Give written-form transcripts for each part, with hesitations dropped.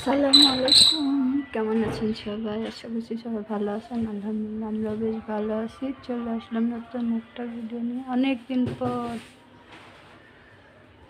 আসসালামু আলাইকুম, কেমন আছেন সবাই? আশা করছি সবাই ভালো আছেন। আলহামদুলিল্লাহ আমরা বেশ ভালো আছি। চলে আসলাম নতুন একটা ভিডিও নিয়ে।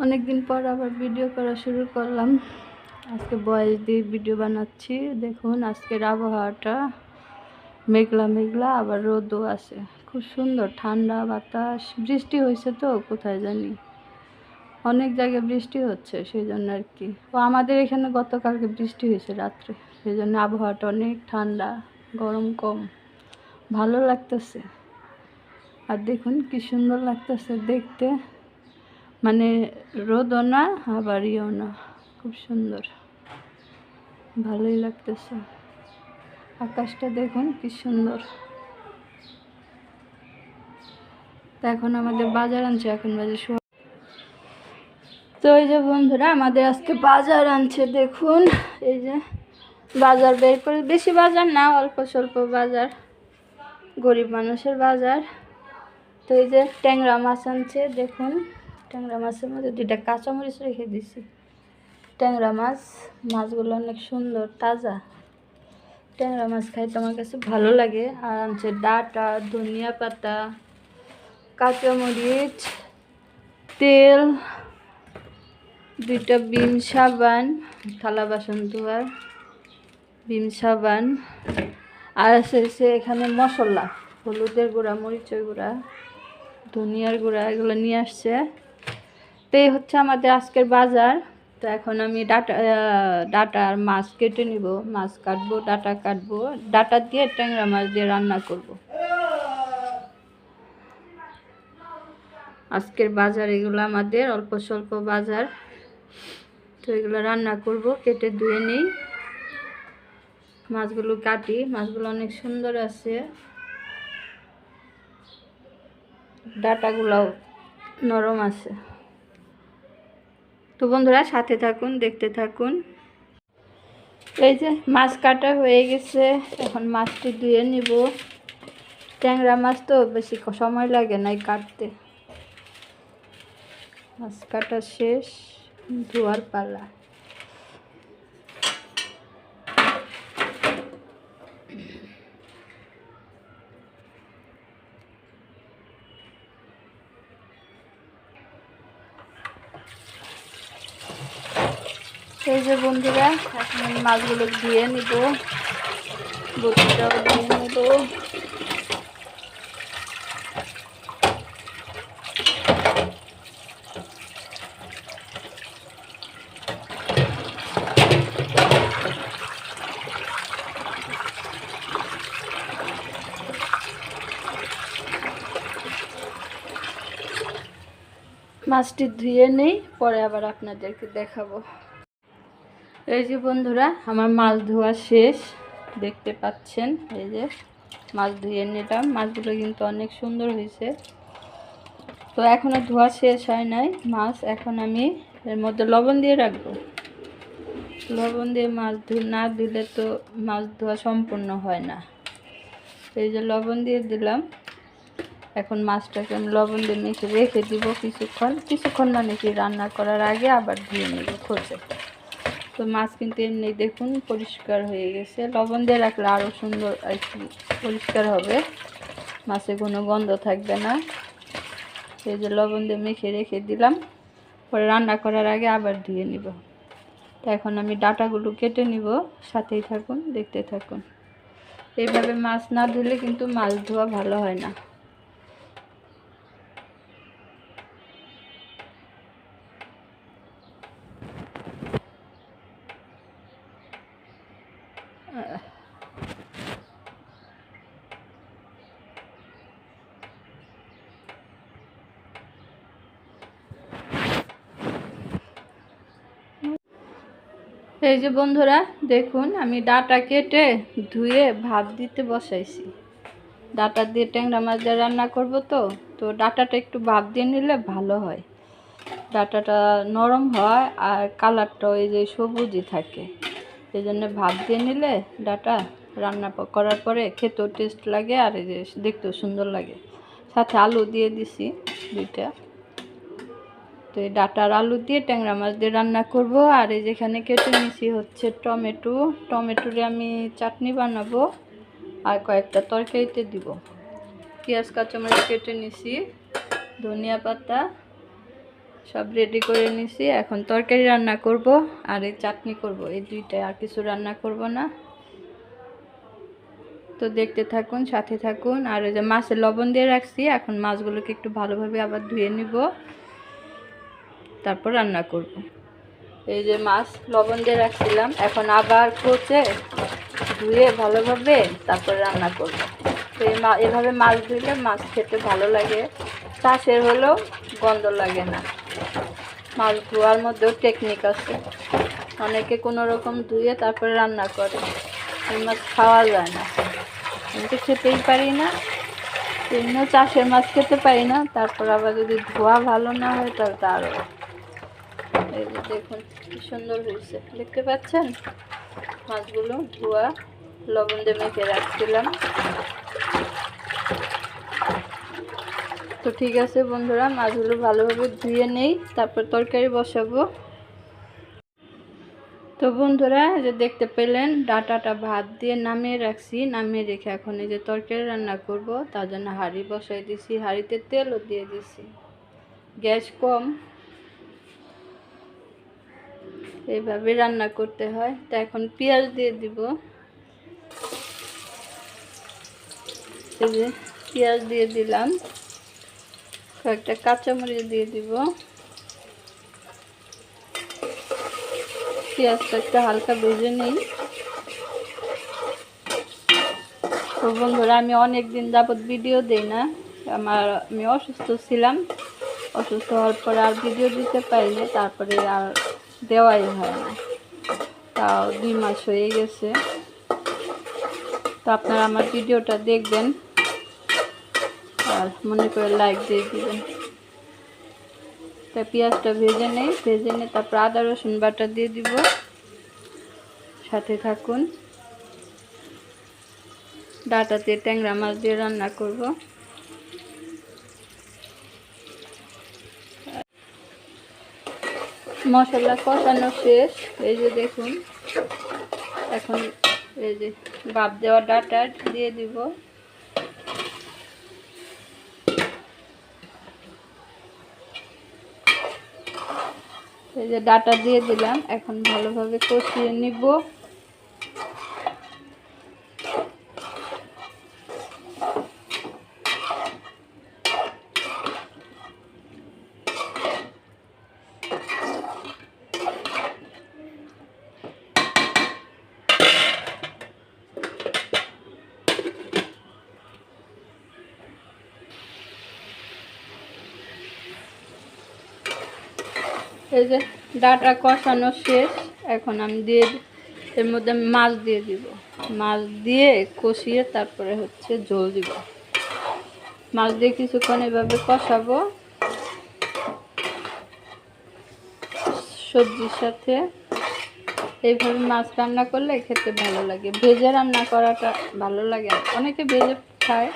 অনেকদিন পর আবার ভিডিও করা শুরু করলাম। আজকে ভয়েস দিয়ে ভিডিও বানাচ্ছি। দেখুন আজকের আবহাওয়াটা মেঘলা মেঘলা, আবার রোদও আছে। খুব সুন্দর ঠান্ডা বাতাস। বৃষ্টি হয়েছে তো কোথায় জানি, অনেক জায়গায় বৃষ্টি হচ্ছে, সেই জন্য আর কি। আমাদের এখানে গতকালকে বৃষ্টি হয়েছে রাত্রে, সেই জন্য আবহাওয়াটা অনেক ঠান্ডা, গরম কম, ভালো লাগতেছে। আর দেখুন কি সুন্দর লাগতেছে দেখতে, মানে রোদও না আবার ইয়েও না, খুব সুন্দর, ভালোই লাগতেছে। আকাশটা দেখুন কি সুন্দর। তো এখন আমাদের বাজার আনছে, এখন বাজে তো এই যে বন্ধুরা আমাদের আজকে বাজার আনছে। দেখুন এই যে বাজার বের করে, বেশি বাজার না, অল্প স্বল্প বাজার, গরিব মানুষের বাজার। তো এই যে ট্যাংরা মাছ আনছে। দেখুন ট্যাংরা মাছের মধ্যে 2টা কাঁচামরিচ রেখে দিছি। ট্যাংরা মাছ, মাছগুলো অনেক সুন্দর তাজা। ট্যাংরা মাছ খাইতে আমার কাছে ভালো লাগে। আর আনছে ডাঁটা, ধনিয়া পাতা, কাঁচামরিচ, তেল, 2টা বিম সাবান, থালা বাসন ধোয়ার বিম সাবান, আর আছে এখানে মশলা, হলুদের গুঁড়া, মরিচের গুঁড়া, ধনিয়ার গুঁড়া, এগুলো নিয়ে আসছে। তো এই হচ্ছে আমাদের আজকের বাজার। তো এখন আমি ডাঁটা আর মাছ কেটে নিব, মাছ কাটবো, ডাঁটা কাটবো, ডাঁটা দিয়ে ট্যাংরা মাছ দিয়ে রান্না করব। আজকের বাজার এগুলো আমাদের, অল্প স্বল্প বাজার। তো এগুলো রান্না করব, কেটে ধুয়ে নিই। মাছগুলো কাটি, মাছগুলো অনেক সুন্দর আছে, ডাঁটাগুলোও নরম আছে। তো বন্ধুরা সাথে থাকুন, দেখতে থাকুন। এই যে মাছ কাটা হয়ে গেছে, এখন মাছটি ধুয়ে নিব। ট্যাংরা মাছ তো বেশি সময় লাগে না কাটতে। মাছ কাটা শেষ, ধোয়ার পালা। এই যে বন্ধুরা এখন মাছগুলো ধুয়ে নিব, বটিটাও ধুয়ে নেব। মাছটি ধুয়ে নেই, পরে আবার আপনাদেরকে দেখাবো। এই যে বন্ধুরা আমার মাছ ধোয়া শেষ, দেখতে পাচ্ছেন। এই যে মাছ ধুয়ে নিলাম, মাছগুলো কিন্তু অনেক সুন্দর হয়েছে। তো এখনো ধোয়া শেষ হয় নাই মাছ, এখন আমি এর মধ্যে লবণ দিয়ে রাখবো। লবণ দিয়ে মাছ না দিলে তো মাছ ধোয়া সম্পূর্ণ হয় না। এই যে লবণ দিয়ে দিলাম। এখন মাছটাকে আমি লবণ দিয়ে মেখে রেখে দিব কিছুক্ষণ, মানে কি রান্না করার আগে আবার ধুয়ে নেব খোঁজে। তো মাছ কিন্তু এমনি দেখুন পরিষ্কার হয়ে গেছে, লবণ দিয়ে রাখলে আরও সুন্দর আর কি পরিষ্কার হবে, মাছে কোনো গন্ধ থাকবে না। এই যে লবণ দিয়ে মেখে রেখে দিলাম, পরে রান্না করার আগে আবার ধুয়ে নিব। তো এখন আমি ডাঁটাগুলো কেটে নিব, সাথেই থাকুন, দেখতে থাকুন। এইভাবে মাছ না ধুলে কিন্তু মাছ ধোয়া ভালো হয় না। এই যে বন্ধুরা দেখুন আমি ডাঁটা কেটে ধুয়ে ভাপ দিতে বসাইছি। ডাঁটা দিয়ে ট্যাংরা মাছ দিয়ে রান্না করব। তো ডাঁটাটা একটু ভাপ দিয়ে নিলে ভালো হয়, ডাঁটাটা নরম হয় আর কালারটা ওই যে সবুজই থাকে। এই জন্য ভাপ দিয়ে নিলে ডাঁটা রান্না করার পরে খেতেও টেস্ট লাগে, আর এই যে দেখতেও সুন্দর লাগে। সাথে আলু দিয়ে দিছি 2টা। তো এই ডাঁটা আর আলু দিয়ে ট্যাংরা মাছ দিয়ে রান্না করব। আর এই যেখানে কেটে নিছি হচ্ছে টমেটোরে আমি চাটনি বানাবো আর কয়েকটা তরকারিতে দিব। পেঁয়াজ কাঁচামরিচ কেটে নিছি, ধনিয়া পাতা সব রেডি করে নিছি। এখন তরকারি রান্না করব আর এই চাটনি করব, এই দুইটাই, আর কিছু রান্না করব না। তো দেখতে থাকুন, সাথে থাকুন। আর এই যে মাছে লবণ দিয়ে রাখছি, এখন মাছগুলোকে একটু ভালোভাবে আবার ধুয়ে নিব, তারপর রান্না করব। এই যে মাছ লবণ দিয়ে রাখছিলাম, এখন আবার কচে ধুয়ে ভালোভাবে তারপর রান্না করব। তো এভাবে মাছ ধুইলে মাছ খেতে ভালো লাগে, চাষের হলেও গন্ধ লাগে না। মাছ ধোয়ার মধ্যেও টেকনিক আছে, অনেকে কোনো রকম ধুয়ে তারপরে রান্না করে, এই মাছ খাওয়া যায় না। আমি তো খেতেই পারি না, এমনি চাষের মাছ খেতে পারি না, তারপর আবার যদি ধোয়া ভালো না হয় তাহলে তো আরও। এই যে দেখুন কি সুন্দর হয়েছে, দেখতে পাচ্ছেন? মাছগুলো ধোয়া লবণ দিয়ে মেখে রাখছিলাম। তো ঠিক আছে বন্ধুরা, মাছগুলো ভালোভাবে ধুয়ে নেই, তারপর তরকারি বসাবো। তো বন্ধুরা, যে দেখতে পেলেন ডাঁটাটা ভাত দিয়ে নামিয়ে রাখছি, নামিয়ে রেখে এখন এই যে তরকারি রান্না করব, তার জন্য হাঁড়ি বসাই দিছি, হাঁড়িতে তেলও দিয়ে দিছি, গ্যাস কম, এইভাবে রান্না করতে হয়। তো এখন পেঁয়াজ দিয়ে দিব, এই যে পেঁয়াজ দিয়ে দিলাম, কয়েকটা কাঁচামরিচ দিয়ে দিব। পেঁয়াজটা একটু হালকা ভেজে নেই। তো বন্ধুরা, আমি অনেক দিন যাবত ভিডিও দেই না, আমি অসুস্থ ছিলাম, অসুস্থ হওয়ার পরে আর ভিডিও দিতে পারিনি, তারপরে আর দেওয়াই হয় না, তাও 2 মাস হয়ে গেছে। তো আপনারা আমার ভিডিওটা দেখবেন আর মনে করে লাইক দিয়ে দিবেন। তা পেঁয়াজটা ভেজে নেই, তারপর আদা রসুন বাটা দিয়ে দিব, সাথে থাকুন। ডাঁটাতে ট্যাংরা মাছ দিয়ে রান্না করব। মশলা কষানো শেষ, এই যে দেখুন, এখন এই যে ভাপ দেওয়া ডাঁটা দিয়ে দিব। এই যে ডাঁটা দিয়ে দিলাম, এখন ভালোভাবে কষিয়ে নিব। এই যে ডাঁটা কষানো শেষ, এখন আমি এর মধ্যে মাছ দিয়ে দিব, মাছ দিয়ে কষিয়ে তারপরে হচ্ছে ঝোল দিব। মাছ দিয়ে কিছুক্ষণ এভাবে কষাবো সবজির সাথে। এইভাবে মাছ রান্না করলে খেতে ভালো লাগে, ভেজে রান্না করাটা ভালো লাগে, অনেকে ভেজে খায়।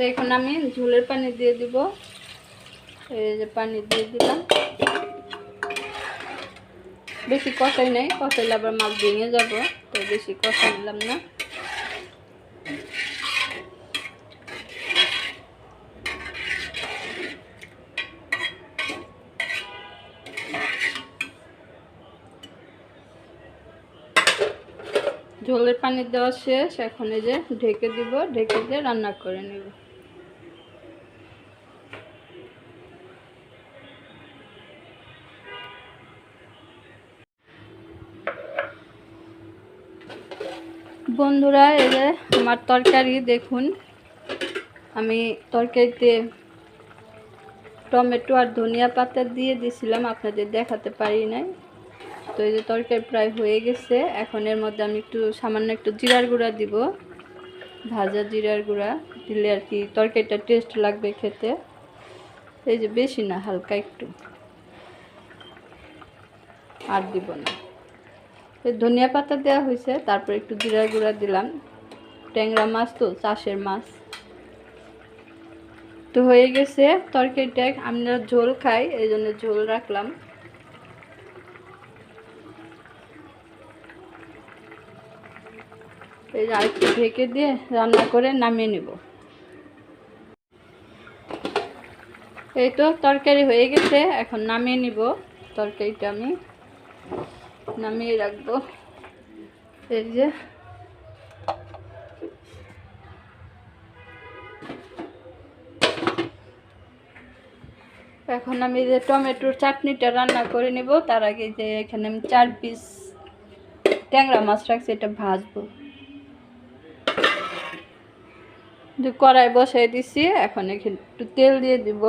তো এখন আমি ঝোলের পানি দিয়ে দিব, এই যে পানি দিয়ে দিলাম। বেশি কষাই নাই, কষাইলে আবার মাছ ভেঙে যাব, তো বেশি কষাই দিলাম না। ঝোলের পানি দেওয়া শেষ, এখন এই যে ঢেকে দিব, ঢেকে দিয়ে রান্না করে নেব। বন্ধুরা, এই যে আমার তরকারি দেখুন, আমি তরকারিতে টমেটো আর ধনিয়া পাতা দিয়ে দিয়েছিলাম, আপনাদের দেখাতে পারি নাই। তো তো এই যে তরকারি প্রায় হয়ে গেছে। এখন এর মধ্যে আমি সামান্য একটু জিরার গুঁড়া দিব, ভাজা জিরার গুঁড়া দিলে আর কি তরকারিটা টেস্ট লাগবে খেতে। এই যে বেশি না, হালকা একটু, আর দিব না। ধনিয়া পাতা দেওয়া হয়েছে, তারপর একটু জিরার গুঁড়া দিলাম। ট্যাংরা মাছ তো, চাষের মাছ তো হয়ে গেছে তরকারিটা। আমরা ঝোল খাই, এই জন্য ঝোল রাখলাম। এই যে আরেকটু ঢেকে দিয়ে রান্না করে নামিয়ে নেব। এই তো তরকারি হয়ে গেছে, এখন নামিয়ে নিব। তরকারিটা আমি নামিয়ে রাখবো। এই যে এখন আমি যে টমেটোর চাটনিটা রান্না করে নিব। তার আগে যে এখানে আমি 4 পিস ট্যাংরা মাছ রাখছি, এটা ভাজবো। কড়াই বসাই দিছি, এখন এখানে একটু তেল দিয়ে দিব।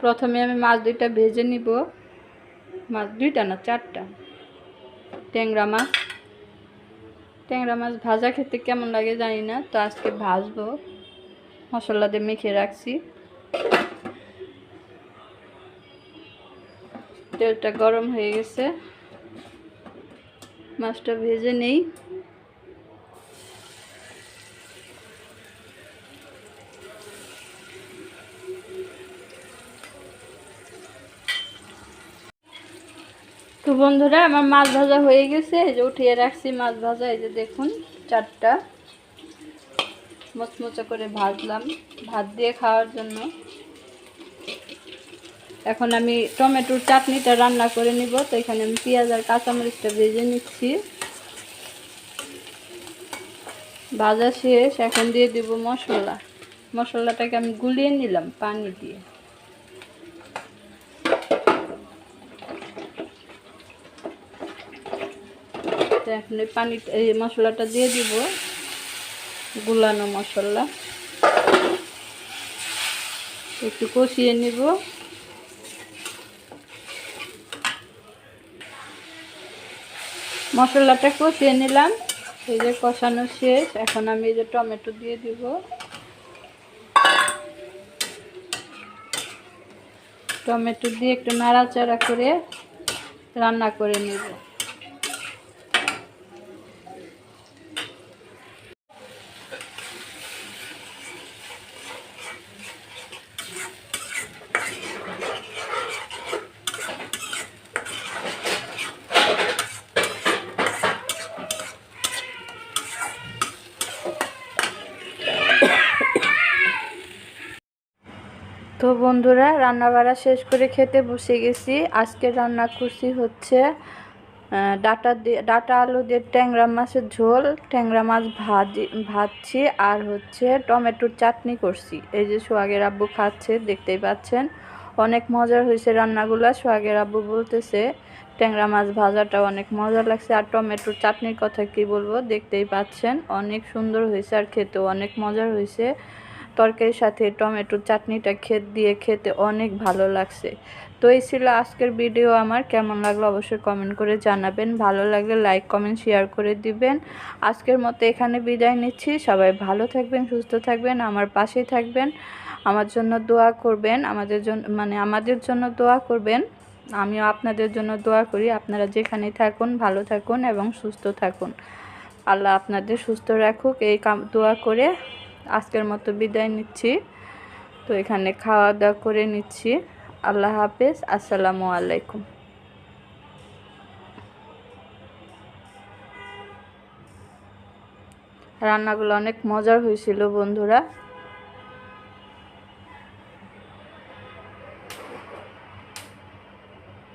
প্রথমে আমি মাছ দুইটা ভেজে নিব। মাছ দুইটা না, 4টা ট্যাংরা মাছ। ট্যাংরা মাছ ভাজা খেতে কেমন লাগে জানি না, তো আজকে ভাজবো। মশলা দিয়ে মেখে রাখছি। তেলটা গরম হয়ে গেছে, মাছটা ভেজে নেই। তো বন্ধুরা, আমার মাছ ভাজা হয়ে গেছে। এই যে উঠিয়ে রাখছি মাছ ভাজা। এই যে দেখুন, 4টা মচমচা করে ভাজলাম ভাত দিয়ে খাওয়ার জন্য। এখন আমি টমেটোর চাটনিটা রান্না করে নিব। তো এখানে আমি পেঁয়াজ আর কাঁচামরিচটা ভেজে নিচ্ছি। ভাজা শেষ, এখন দিয়ে দিব মশলা। মশলাটাকে আমি গুলিয়ে নিলাম পানি দিয়ে। তো এখন এই মশলাটা দিয়ে দিব, গুলানো মশলা। একটু কষিয়ে নিব। মশলাটা কষিয়ে নিলাম। এই যে কষানো শেষ, এখন আমি এই যে টমেটো দিয়ে দিব। টমেটো দিয়ে একটু নাড়াচাড়া করে রান্না করে নেব। তো বন্ধুরা, রান্না বাড়া শেষ করে খেতে বসে গেছি। আজকে রান্না করছি হচ্ছে ডাটা আলু দিয়ে ট্যাংরা মাছের ঝোল, ট্যাংরা মাছ ভাজছি, আর হচ্ছে টমেটোর চাটনি করছি। এই যে সোহাগের আব্বু খাচ্ছে, দেখতেই পাচ্ছেন। অনেক মজার হয়েছে রান্নাগুলো। সোহাগের আব্বু বলতেছে ট্যাংরা মাছ ভাজাটা অনেক মজা লাগছে, আর টমেটোর চাটনির কথা কি বলবো, দেখতেই পাচ্ছেন অনেক সুন্দর হয়েছে, আর খেতেও অনেক মজার হয়েছে। তরকারির সাথে টমেটোর চাটনিটা খেতে অনেক ভালো লাগছে। তো এই ছিল আজকের ভিডিও। আমার কেমন লাগলো অবশ্যই কমেন্ট করে জানাবেন। ভালো লাগলে লাইক কমেন্ট শেয়ার করে দিবেন। আজকের মতো এখানে বিদায় নিচ্ছি। সবাই ভালো থাকবেন, সুস্থ থাকবেন, আমার পাশেই থাকবেন, আমার জন্য দোয়া করবেন, আমাদের জন্য দোয়া করবেন। আমিও আপনাদের জন্য দোয়া করি। আপনারা যেখানেই থাকুন ভালো থাকুন এবং সুস্থ থাকুন। আল্লাহ আপনাদের সুস্থ রাখুক, এই দোয়া করে আজকের মতো বিদায় নিচ্ছি। তো এখানে খাওয়া দাওয়া করে নিচ্ছি। আল্লাহ হাফেজ, আসসালামু আলাইকুম। রান্নাগুলো অনেক মজার হয়েছিল বন্ধুরা।